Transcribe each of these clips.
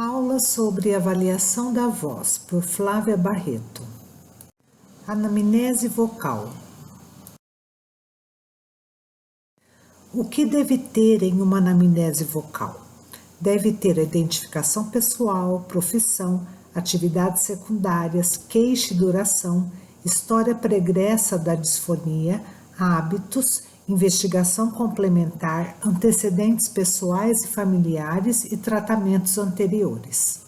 Aula sobre avaliação da voz, por Flávia Barreto. Anamnese vocal. O que deve ter em uma anamnese vocal? Deve ter a identificação pessoal, profissão, atividades secundárias, queixa e duração, história pregressa da disfonia, hábitos, investigação complementar, antecedentes pessoais e familiares e tratamentos anteriores.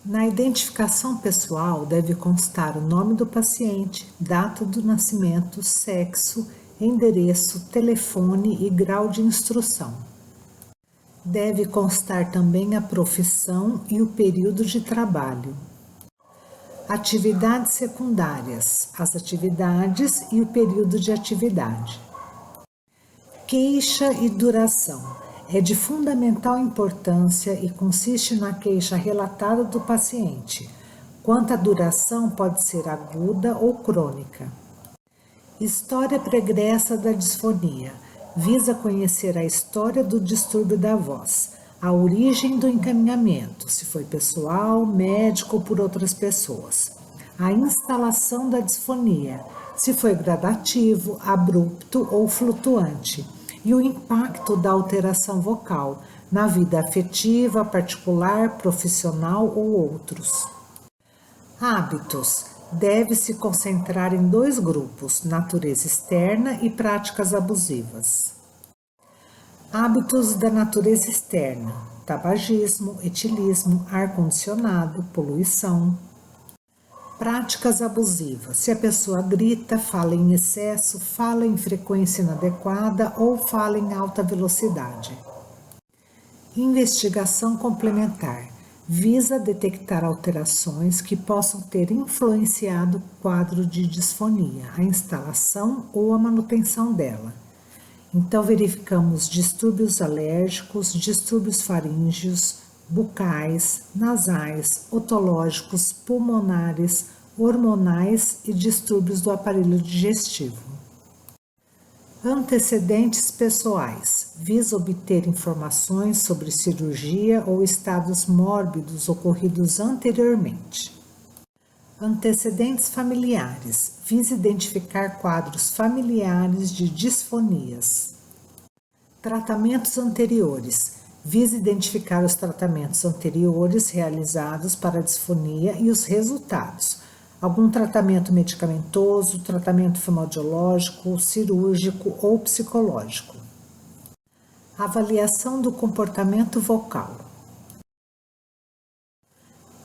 Na identificação pessoal deve constar o nome do paciente, data do nascimento, sexo, endereço, telefone e grau de instrução. Deve constar também a profissão e o período de trabalho. Atividades secundárias, as atividades e o período de atividade. Queixa e duração. É de fundamental importância e consiste na queixa relatada do paciente, quanto a duração pode ser aguda ou crônica. História pregressa da disfonia. Visa conhecer a história do distúrbio da voz, a origem do encaminhamento, se foi pessoal, médico ou por outras pessoas. A instalação da disfonia, se foi gradativo, abrupto ou flutuante. E o impacto da alteração vocal na vida afetiva, particular, profissional ou outros. Hábitos. Deve se concentrar em dois grupos, natureza externa e práticas abusivas. Hábitos da natureza externa, tabagismo, etilismo, ar-condicionado, poluição. Práticas abusivas, se a pessoa grita, fala em excesso, fala em frequência inadequada ou fala em alta velocidade. Investigação complementar, visa detectar alterações que possam ter influenciado o quadro de disfonia, a instalação ou a manutenção dela. Então verificamos distúrbios alérgicos, distúrbios faríngeos, bucais, nasais, otológicos, pulmonares, hormonais e distúrbios do aparelho digestivo. Antecedentes pessoais. Visa obter informações sobre cirurgia ou estados mórbidos ocorridos anteriormente. Antecedentes familiares. Visa identificar quadros familiares de disfonias. Tratamentos anteriores. Visa identificar os tratamentos anteriores realizados para a disfonia e os resultados. Algum tratamento medicamentoso, tratamento fonoaudiológico, cirúrgico ou psicológico. Avaliação do comportamento vocal.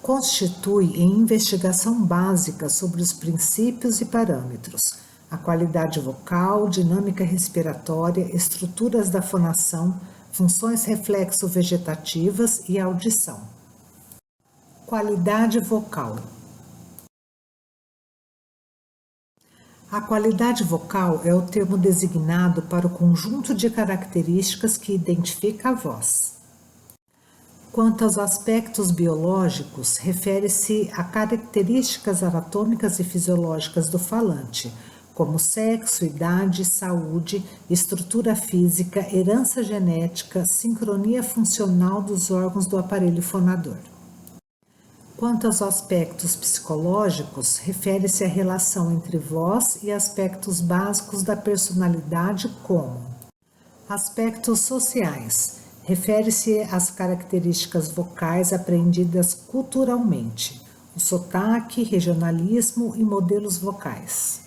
Constitui em investigação básica sobre os princípios e parâmetros, a qualidade vocal, dinâmica respiratória, estruturas da fonação, funções reflexo-vegetativas e audição. Qualidade vocal. A qualidade vocal é o termo designado para o conjunto de características que identifica a voz. Quanto aos aspectos biológicos, refere-se a características anatômicas e fisiológicas do falante, como sexo, idade, saúde, estrutura física, herança genética, sincronia funcional dos órgãos do aparelho fonador. Quanto aos aspectos psicológicos, refere-se à relação entre voz e aspectos básicos da personalidade, como aspectos sociais, refere-se às características vocais aprendidas culturalmente, o sotaque, regionalismo e modelos vocais.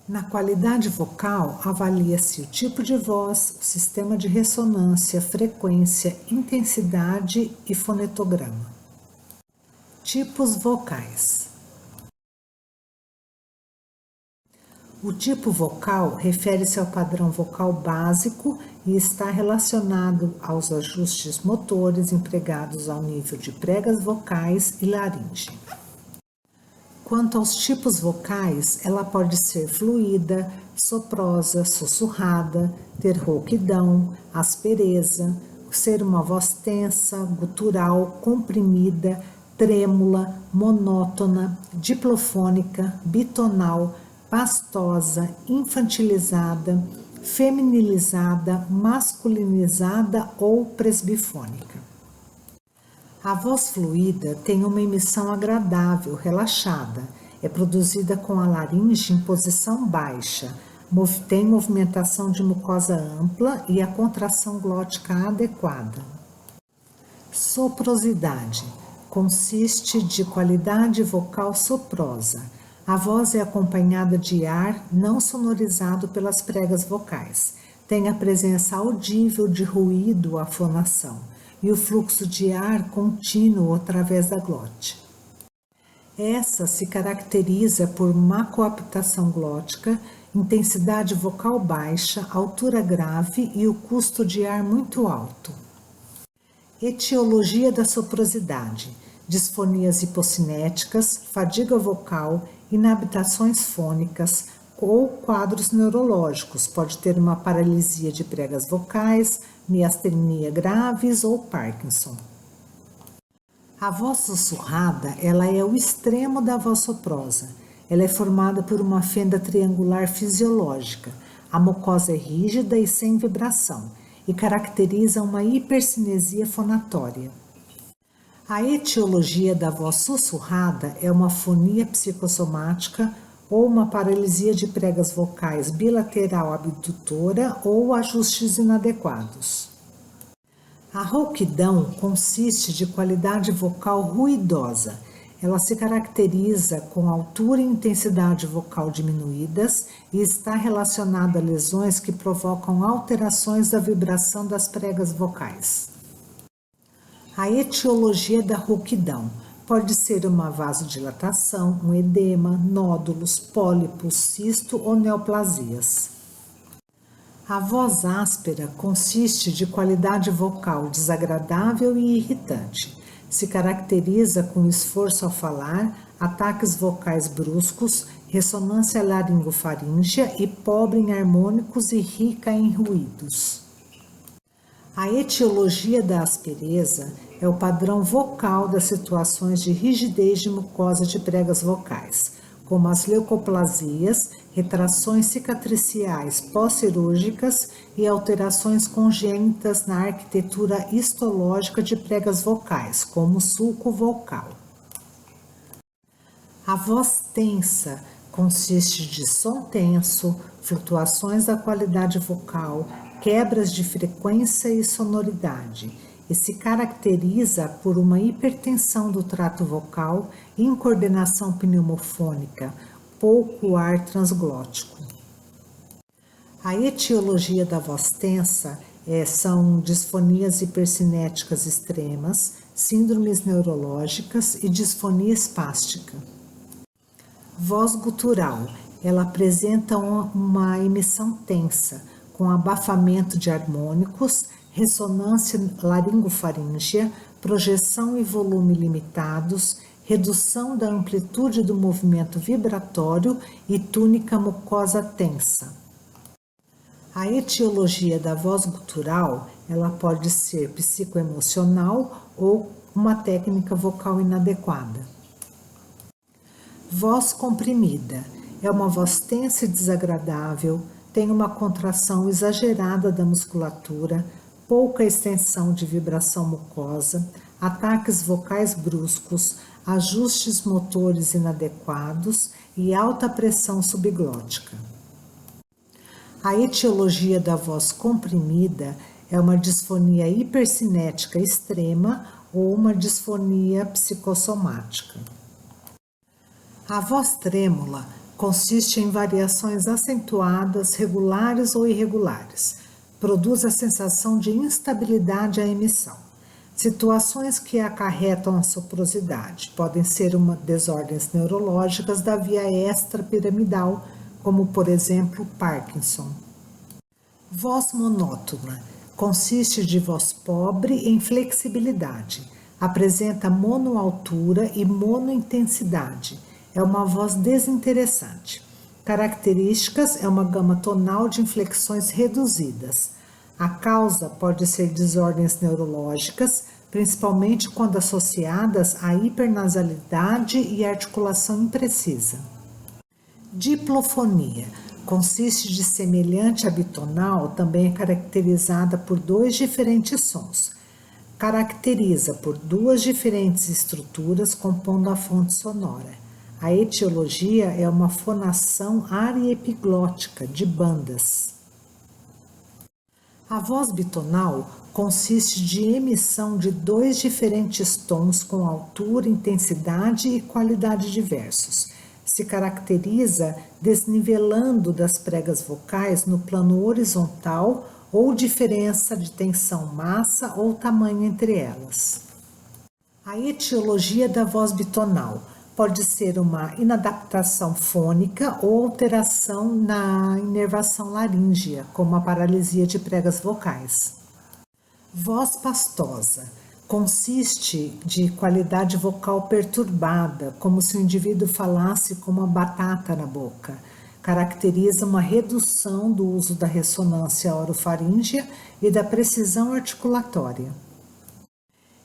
Na qualidade vocal, avalia-se o tipo de voz, o sistema de ressonância, frequência, intensidade e fonetograma. Tipos vocais. O tipo vocal refere-se ao padrão vocal básico e está relacionado aos ajustes motores empregados ao nível de pregas vocais e laringe. Quanto aos tipos vocais, ela pode ser fluida, soprosa, sussurrada, ter rouquidão, aspereza, ser uma voz tensa, gutural, comprimida, trêmula, monótona, diplofônica, bitonal, pastosa, infantilizada, feminilizada, masculinizada ou presbifônica. A voz fluida tem uma emissão agradável, relaxada. É produzida com a laringe em posição baixa. Tem movimentação de mucosa ampla e a contração glótica adequada. Soprosidade. Consiste de qualidade vocal soprosa. A voz é acompanhada de ar não sonorizado pelas pregas vocais. Tem a presença audível de ruído, a fonação, e o fluxo de ar contínuo através da glote. Essa se caracteriza por má coaptação glótica, intensidade vocal baixa, altura grave e o custo de ar muito alto. Etiologia da soprosidade: disfonias hipocinéticas, fadiga vocal, inabitações fônicas ou quadros neurológicos. Pode ter uma paralisia de pregas vocais, miastenia graves ou Parkinson. A voz sussurrada, ela é o extremo da voz soprosa. Ela é formada por uma fenda triangular fisiológica. A mucosa é rígida e sem vibração e caracteriza uma hipercinesia fonatória. A etiologia da voz sussurrada é uma fonia psicossomática ou uma paralisia de pregas vocais bilateral abdutora ou ajustes inadequados. A rouquidão consiste de qualidade vocal ruidosa. Ela se caracteriza com altura e intensidade vocal diminuídas e está relacionada a lesões que provocam alterações da vibração das pregas vocais. A etiologia da rouquidão pode ser uma vasodilatação, um edema, nódulos, pólipos, cisto ou neoplasias. A voz áspera consiste de qualidade vocal desagradável e irritante. Se caracteriza com esforço ao falar, ataques vocais bruscos, ressonância laringofaríngea e pobre em harmônicos e rica em ruídos. A etiologia da aspereza é o padrão vocal das situações de rigidez de mucosa de pregas vocais, como as leucoplasias, retrações cicatriciais pós-cirúrgicas e alterações congênitas na arquitetura histológica de pregas vocais, como o sulco vocal. A voz tensa consiste de som tenso, flutuações da qualidade vocal, quebras de frequência e sonoridade, e se caracteriza por uma hipertensão do trato vocal, incoordenação pneumofônica, pouco ar transglótico. A etiologia da voz tensa são disfonias hipercinéticas extremas, síndromes neurológicas e disfonia espástica. Voz gutural, ela apresenta uma emissão tensa, com abafamento de harmônicos, ressonância laringofaríngea, projeção e volume limitados, redução da amplitude do movimento vibratório e túnica mucosa tensa. A etiologia da voz gutural, ela pode ser psicoemocional ou uma técnica vocal inadequada. Voz comprimida, é uma voz tensa e desagradável, tem uma contração exagerada da musculatura, pouca extensão de vibração mucosa, ataques vocais bruscos, ajustes motores inadequados e alta pressão subglótica. A etiologia da voz comprimida é uma disfonia hipercinética extrema ou uma disfonia psicossomática. A voz trêmula consiste em variações acentuadas, regulares ou irregulares. Produz a sensação de instabilidade à emissão. Situações que acarretam a soprosidade podem ser desordens neurológicas da via extrapiramidal, como, por exemplo, Parkinson. Voz monótona consiste de voz pobre em flexibilidade. Apresenta monoaltura e monointensidade. É uma voz desinteressante. Características é uma gama tonal de inflexões reduzidas. A causa pode ser desordens neurológicas, principalmente quando associadas à hipernasalidade e articulação imprecisa. Diplofonia consiste de semelhante à bitonal, também é caracterizada por dois diferentes sons. caracteriza por duas diferentes estruturas compondo a fonte sonora. A etiologia é uma fonação ariepiglótica de bandas. A voz bitonal consiste de emissão de dois diferentes tons com altura, intensidade e qualidade diversos. Se caracteriza desnivelando das pregas vocais no plano horizontal ou diferença de tensão massa ou tamanho entre elas. A etiologia da voz bitonal pode ser uma inadaptação fônica ou alteração na inervação laríngea, como a paralisia de pregas vocais. Voz pastosa consiste de qualidade vocal perturbada, como se o indivíduo falasse com uma batata na boca. Caracteriza uma redução do uso da ressonância orofaríngea e da precisão articulatória.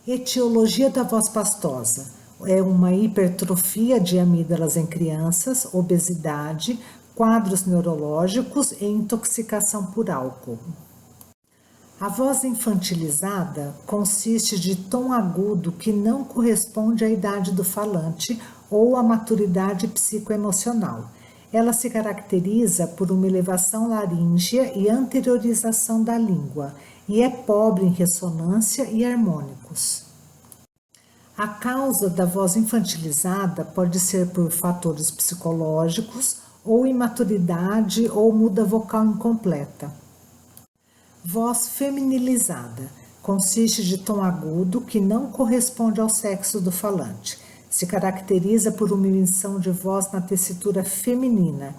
Etiologia da voz pastosa é uma hipertrofia de amígdalas em crianças, obesidade, quadros neurológicos e intoxicação por álcool. A voz infantilizada consiste de tom agudo que não corresponde à idade do falante ou à maturidade psicoemocional. Ela se caracteriza por uma elevação laríngea e anteriorização da língua e é pobre em ressonância e harmônicos. A causa da voz infantilizada pode ser por fatores psicológicos ou imaturidade ou muda vocal incompleta. Voz feminilizada consiste de tom agudo que não corresponde ao sexo do falante. Se caracteriza por uma emissão de voz na tessitura feminina.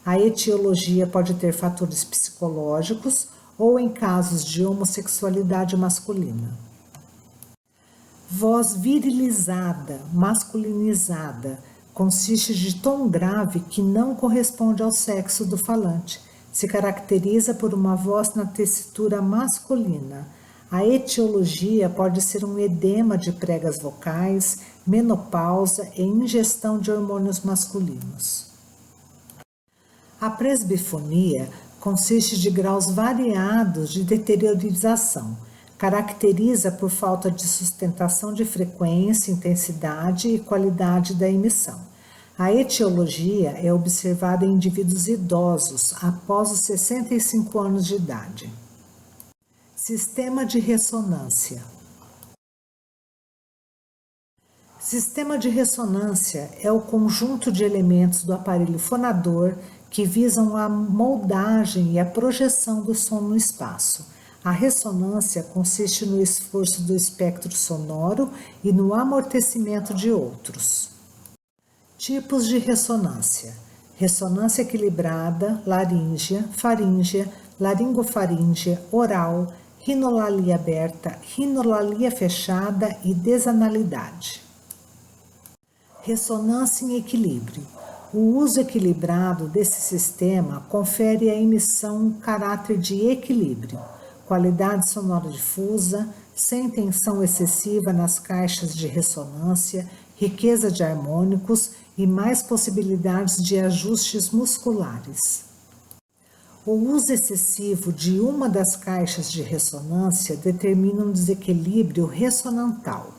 A etiologia pode ter fatores psicológicos ou em casos de homossexualidade masculina. Voz virilizada, masculinizada, consiste de tom grave que não corresponde ao sexo do falante. Se caracteriza por uma voz na tessitura masculina. A etiologia pode ser um edema de pregas vocais, menopausa e ingestão de hormônios masculinos. A presbifonia consiste de graus variados de deteriorização. Caracteriza por falta de sustentação de frequência, intensidade e qualidade da emissão. A etiologia é observada em indivíduos idosos após os 65 anos de idade. Sistema de ressonância. Sistema de ressonância é o conjunto de elementos do aparelho fonador que visam a moldagem e a projeção do som no espaço. A ressonância consiste no esforço do espectro sonoro e no amortecimento de outros. Tipos de ressonância: ressonância equilibrada, laríngea, faríngea, laringofaríngea, oral, rinolalia aberta, rinolalia fechada e desanalidade. Ressonância em equilíbrio. O uso equilibrado desse sistema confere à emissão um caráter de equilíbrio, qualidade sonora difusa, sem tensão excessiva nas caixas de ressonância, riqueza de harmônicos e mais possibilidades de ajustes musculares. O uso excessivo de uma das caixas de ressonância determina um desequilíbrio ressonantal.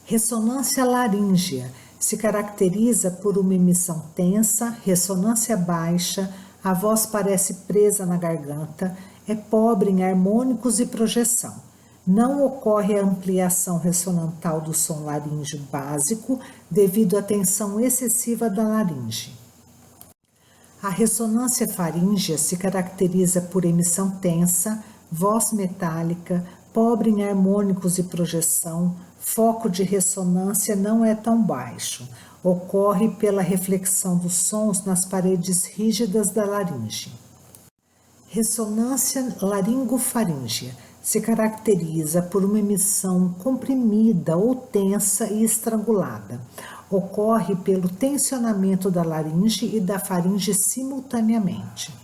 Ressonância laríngea se caracteriza por uma emissão tensa, ressonância baixa, a voz parece presa na garganta, é pobre em harmônicos e projeção. Não ocorre a ampliação ressonantal do som laríngeo básico devido à tensão excessiva da laringe. A ressonância faríngea se caracteriza por emissão tensa, voz metálica, pobre em harmônicos e projeção, foco de ressonância não é tão baixo. Ocorre pela reflexão dos sons nas paredes rígidas da laringe. Ressonância laringofaríngea se caracteriza por uma emissão comprimida ou tensa e estrangulada. Ocorre pelo tensionamento da laringe e da faringe simultaneamente.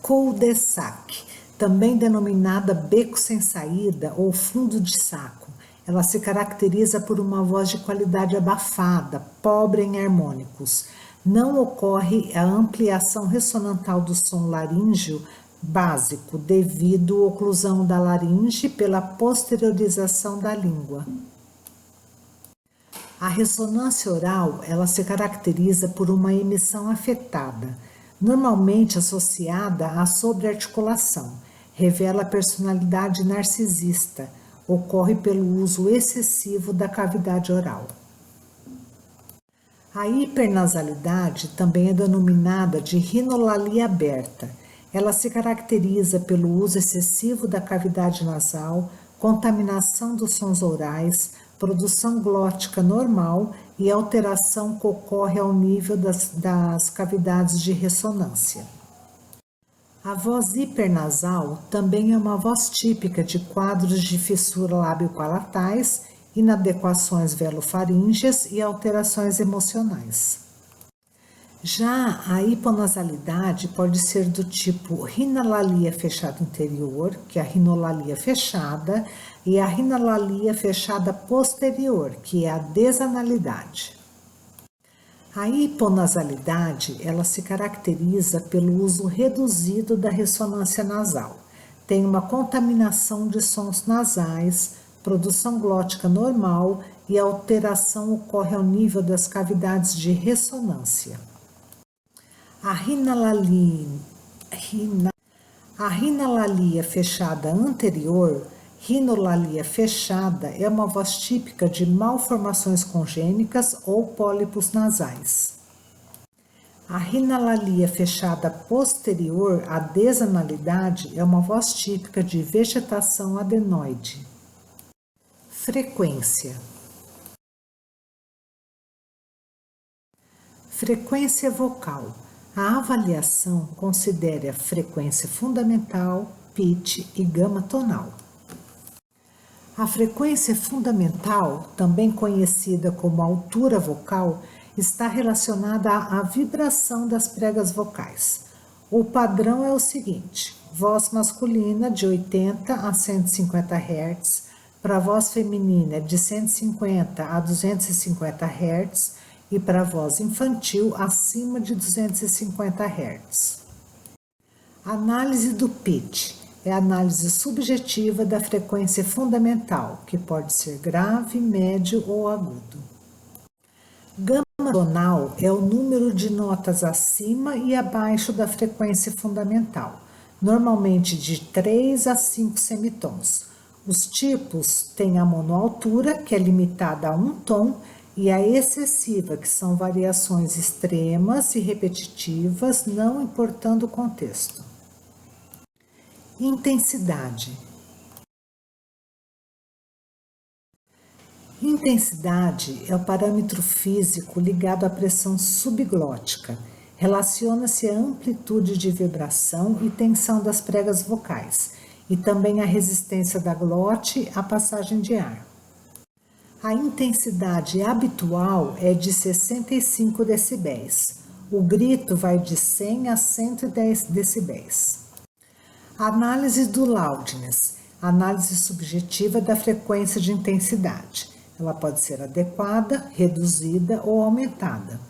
Cul-de-sac, também denominada beco sem saída ou fundo de saco. Ela se caracteriza por uma voz de qualidade abafada, pobre em harmônicos. Não ocorre a ampliação ressonantal do som laríngeo básico, devido à oclusão da laringe pela posteriorização da língua. A ressonância oral, ela se caracteriza por uma emissão afetada, normalmente associada à sobrearticulação, revela personalidade narcisista, ocorre pelo uso excessivo da cavidade oral. A hipernasalidade também é denominada de rinolalia aberta. Ela se caracteriza pelo uso excessivo da cavidade nasal, contaminação dos sons orais, produção glótica normal e alteração que ocorre ao nível das cavidades de ressonância. A voz hipernasal também é uma voz típica de quadros de fissura lábio-palatais, inadequações velofaríngeas e alterações emocionais. Já a hiponasalidade pode ser do tipo rinolalia fechada anterior, que é a rinolalia fechada, e a rinolalia fechada posterior, que é a desanalidade. A hiponasalidade, ela se caracteriza pelo uso reduzido da ressonância nasal. Tem uma contaminação de sons nasais, produção glótica normal e a alteração ocorre ao nível das cavidades de ressonância. A rinolalia fechada anterior, rinolalia fechada, é uma voz típica de malformações congênicas ou pólipos nasais. A rinolalia fechada posterior, a desanalidade, é uma voz típica de vegetação adenoide. Frequência. Frequência vocal. A avaliação considera a frequência fundamental, pitch e gama tonal. A frequência fundamental, também conhecida como altura vocal, está relacionada à vibração das pregas vocais. O padrão é o seguinte: voz masculina de 80 a 150 Hz, para voz feminina de 150 a 250 Hz, e para voz infantil acima de 250 Hz. Análise do pitch é a análise subjetiva da frequência fundamental, que pode ser grave, médio ou agudo. Gama tonal é o número de notas acima e abaixo da frequência fundamental, normalmente de 3 a 5 semitons. Os tipos têm a monoaltura, que é limitada a um tom, e a excessiva, que são variações extremas e repetitivas, não importando o contexto. Intensidade. Intensidade é o parâmetro físico ligado à pressão subglótica. Relaciona-se à amplitude de vibração e tensão das pregas vocais, e também à resistência da glote à passagem de ar. A intensidade habitual é de 65 decibéis. O grito vai de 100 a 110 decibéis. Análise do loudness, análise subjetiva da frequência de intensidade. Ela pode ser adequada, reduzida ou aumentada.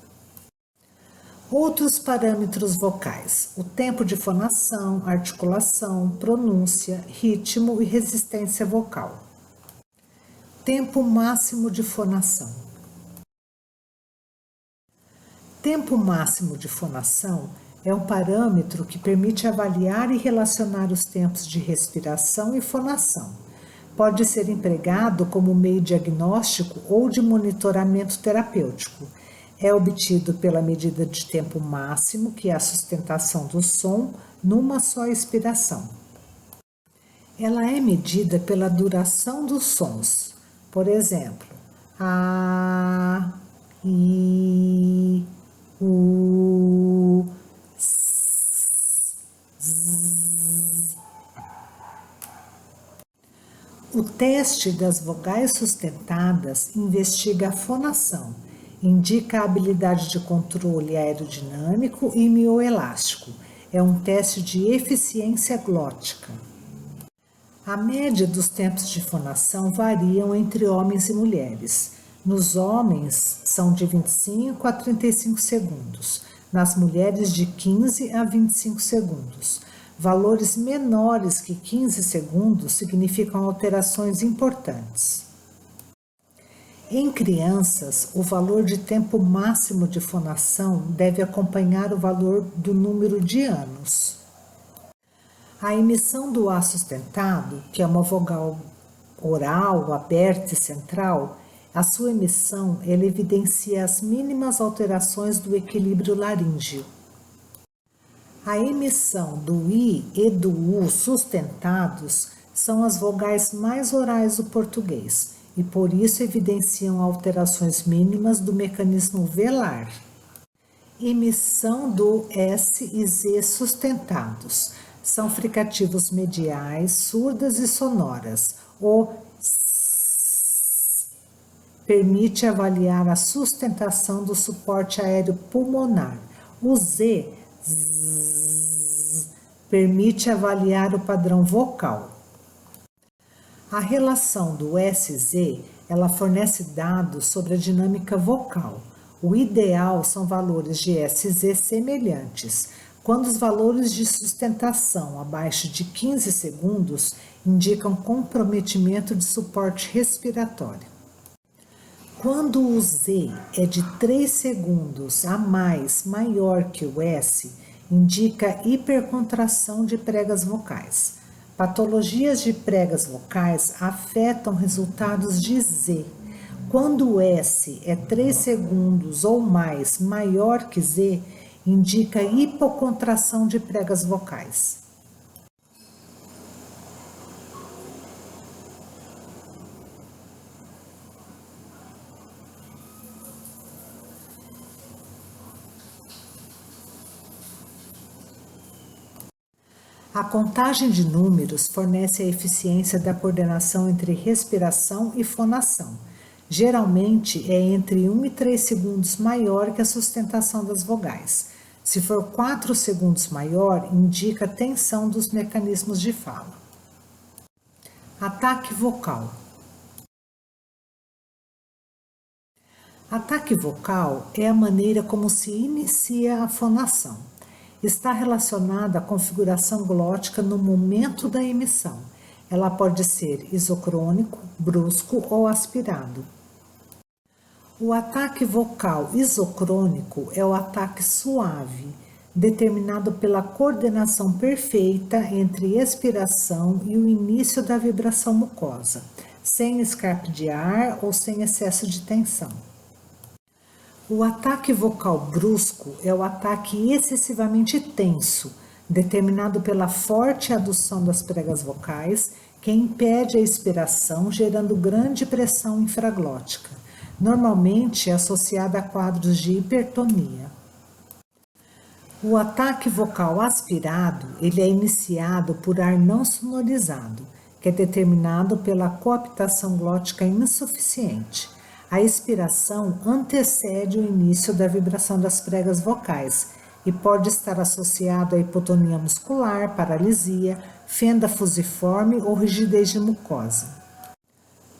Outros parâmetros vocais: o tempo de fonação, articulação, pronúncia, ritmo e resistência vocal. Tempo máximo de fonação. Tempo máximo de fonação é um parâmetro que permite avaliar e relacionar os tempos de respiração e fonação. Pode ser empregado como meio diagnóstico ou de monitoramento terapêutico. É obtido pela medida de tempo máximo, que é a sustentação do som, numa só expiração. Ela é medida pela duração dos sons. Por exemplo, a, i, u, s, z. O teste das vogais sustentadas investiga a fonação, indica a habilidade de controle aerodinâmico e mioelástico. É um teste de eficiência glótica. A média dos tempos de fonação variam entre homens e mulheres. Nos homens, são de 25 a 35 segundos. Nas mulheres, de 15 a 25 segundos. Valores menores que 15 segundos significam alterações importantes. Em crianças, o valor de tempo máximo de fonação deve acompanhar o valor do número de anos. A emissão do A sustentado, que é uma vogal oral, aberta e central, a sua emissão ela evidencia as mínimas alterações do equilíbrio laríngeo. A emissão do I e do U sustentados são as vogais mais orais do português e por isso evidenciam alterações mínimas do mecanismo velar. Emissão do S e Z sustentados são fricativos mediais, surdas e sonoras. O S permite avaliar a sustentação do suporte aéreo pulmonar. O Z permite avaliar o padrão vocal. A relação do SZ, ela fornece dados sobre a dinâmica vocal. O ideal são valores de SZ semelhantes. Quando os valores de sustentação abaixo de 15 segundos indicam comprometimento de suporte respiratório. Quando o Z é de 3 segundos a mais maior que o S, indica hipercontração de pregas vocais. Patologias de pregas vocais afetam resultados de Z. Quando o S é 3 segundos ou mais maior que Z, indica hipocontração de pregas vocais. A contagem de números fornece a eficiência da coordenação entre respiração e fonação. Geralmente é entre 1 e 3 segundos maior que a sustentação das vogais. Se for 4 segundos maior, indica tensão dos mecanismos de fala. Ataque vocal. Ataque vocal é a maneira como se inicia a fonação. Está relacionada à configuração glótica no momento da emissão. Ela pode ser isocrônico, brusco ou aspirado. O ataque vocal isocrônico é o ataque suave, determinado pela coordenação perfeita entre expiração e o início da vibração mucosa, sem escape de ar ou sem excesso de tensão. O ataque vocal brusco é o ataque excessivamente tenso, determinado pela forte adução das pregas vocais, que impede a expiração, gerando grande pressão infraglótica, normalmente associada a quadros de hipertonia. O ataque vocal aspirado, ele é iniciado por ar não sonorizado, que é determinado pela coaptação glótica insuficiente. A expiração antecede o início da vibração das pregas vocais e pode estar associado a hipotonia muscular, paralisia, fenda fusiforme ou rigidez de mucosa.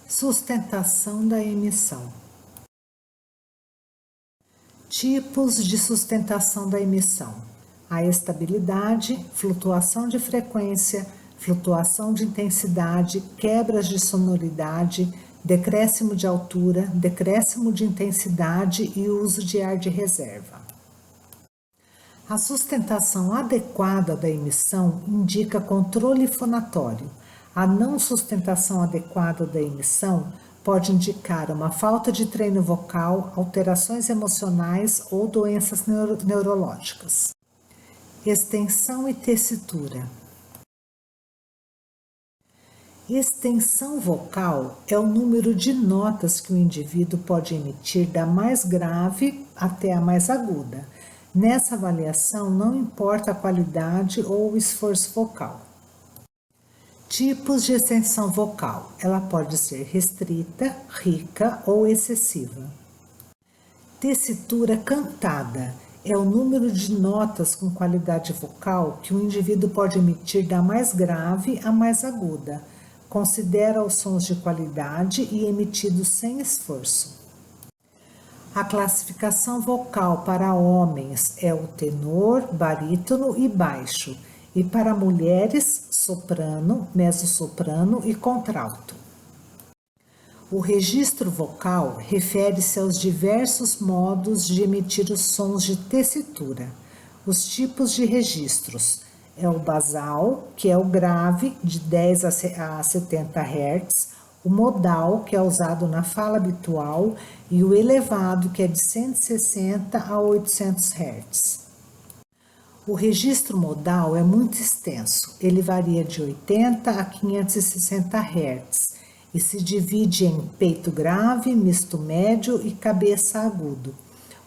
Sustentação da emissão. Tipos de sustentação da emissão: a estabilidade, flutuação de frequência, flutuação de intensidade, quebras de sonoridade, decréscimo de altura, decréscimo de intensidade e uso de ar de reserva. A sustentação adequada da emissão indica controle fonatório. A não sustentação adequada da emissão pode indicar uma falta de treino vocal, alterações emocionais ou doenças neurológicas. Extensão e tessitura. Extensão vocal é o número de notas que o indivíduo pode emitir da mais grave até a mais aguda. Nessa avaliação, não importa a qualidade ou o esforço vocal. Tipos de extensão vocal. Ela pode ser restrita, rica ou excessiva. Tessitura cantada é o número de notas com qualidade vocal que o indivíduo pode emitir da mais grave à mais aguda. Considera os sons de qualidade e emitidos sem esforço. A classificação vocal para homens é o tenor, barítono e baixo. e para mulheres, soprano, mezzo-soprano e contralto. O registro vocal refere-se aos diversos modos de emitir os sons de tessitura. Os tipos de registros é o basal, que é o grave, de 10 a 70 Hz, o modal, que é usado na fala habitual, e o elevado, que é de 160 a 800 Hz. O registro modal é muito extenso, ele varia de 80 a 560 Hz e se divide em peito grave, misto médio e cabeça agudo.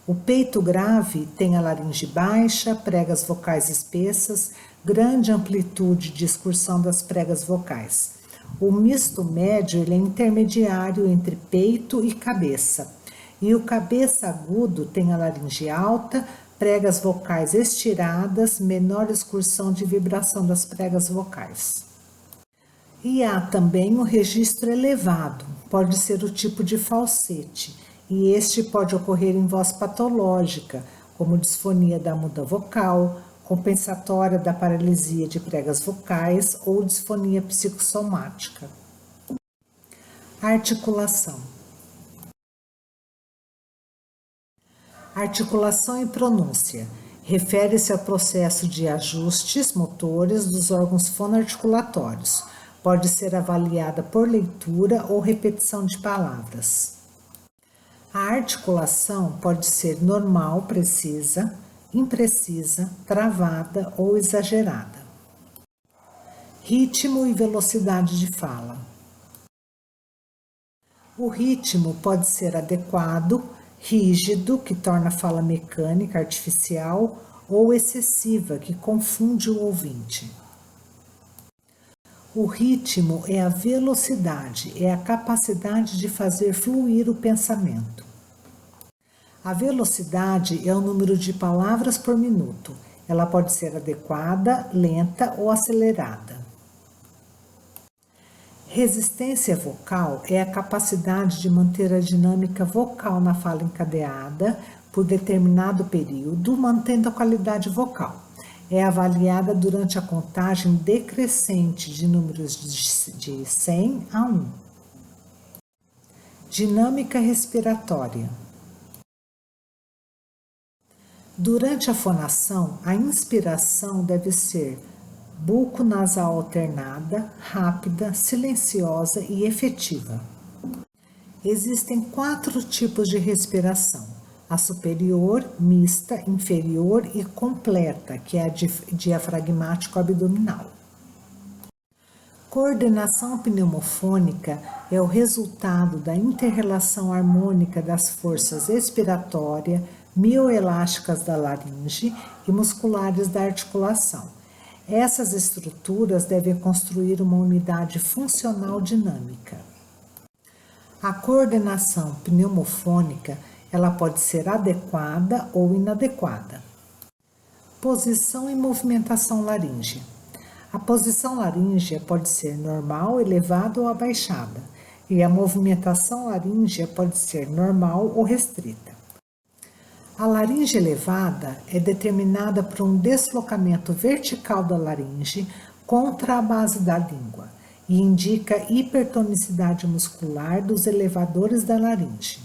O peito grave tem a laringe baixa, pregas vocais espessas, grande amplitude de excursão das pregas vocais. O misto médio ele é intermediário entre peito e cabeça. E o cabeça agudo tem a laringe alta, pregas vocais estiradas, menor excursão de vibração das pregas vocais. E há também o registro elevado, pode ser o tipo de falsete, e este pode ocorrer em voz patológica, como disfonia da muda vocal, compensatória da paralisia de pregas vocais ou disfonia psicossomática. Articulação. Articulação e pronúncia. Refere-se ao processo de ajustes motores dos órgãos fonoarticulatórios. Pode ser avaliada por leitura ou repetição de palavras. A articulação pode ser normal, precisa, imprecisa, travada ou exagerada. Ritmo e velocidade de fala. O ritmo pode ser adequado, rígido, que torna a fala mecânica, artificial, ou excessiva, que confunde o ouvinte. O ritmo é a velocidade, é a capacidade de fazer fluir o pensamento. A velocidade é o número de palavras por minuto. Ela pode ser adequada, lenta ou acelerada. Resistência vocal é a capacidade de manter a dinâmica vocal na fala encadeada por determinado período, mantendo a qualidade vocal. É avaliada durante a contagem decrescente de números de 100 a 1. Dinâmica respiratória. Durante a fonação, a inspiração deve ser buco-nasal alternada, rápida, silenciosa e efetiva. Existem 4 tipos de respiração: a superior, mista, inferior e completa, que é a diafragmático-abdominal. Coordenação pneumofônica é o resultado da inter-relação harmônica das forças expiratória, mioelásticas da laringe e musculares da articulação. Essas estruturas devem construir uma unidade funcional dinâmica. A coordenação pneumofônica, ela pode ser adequada ou inadequada. Posição e movimentação laríngea. A posição laríngea pode ser normal, elevada ou abaixada, e a movimentação laríngea pode ser normal ou restrita. A laringe elevada é determinada por um deslocamento vertical da laringe contra a base da língua e indica hipertonicidade muscular dos elevadores da laringe.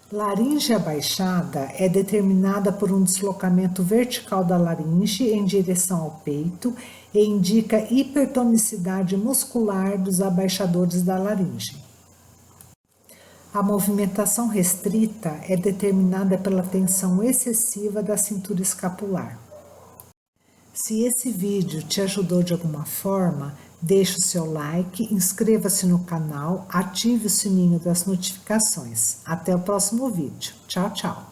Laringe abaixada é determinada por um deslocamento vertical da laringe em direção ao peito e indica hipertonicidade muscular dos abaixadores da laringe. A movimentação restrita é determinada pela tensão excessiva da cintura escapular. Se esse vídeo te ajudou de alguma forma, deixe o seu like, inscreva-se no canal, ative o sininho das notificações. Até o próximo vídeo. Tchau, tchau!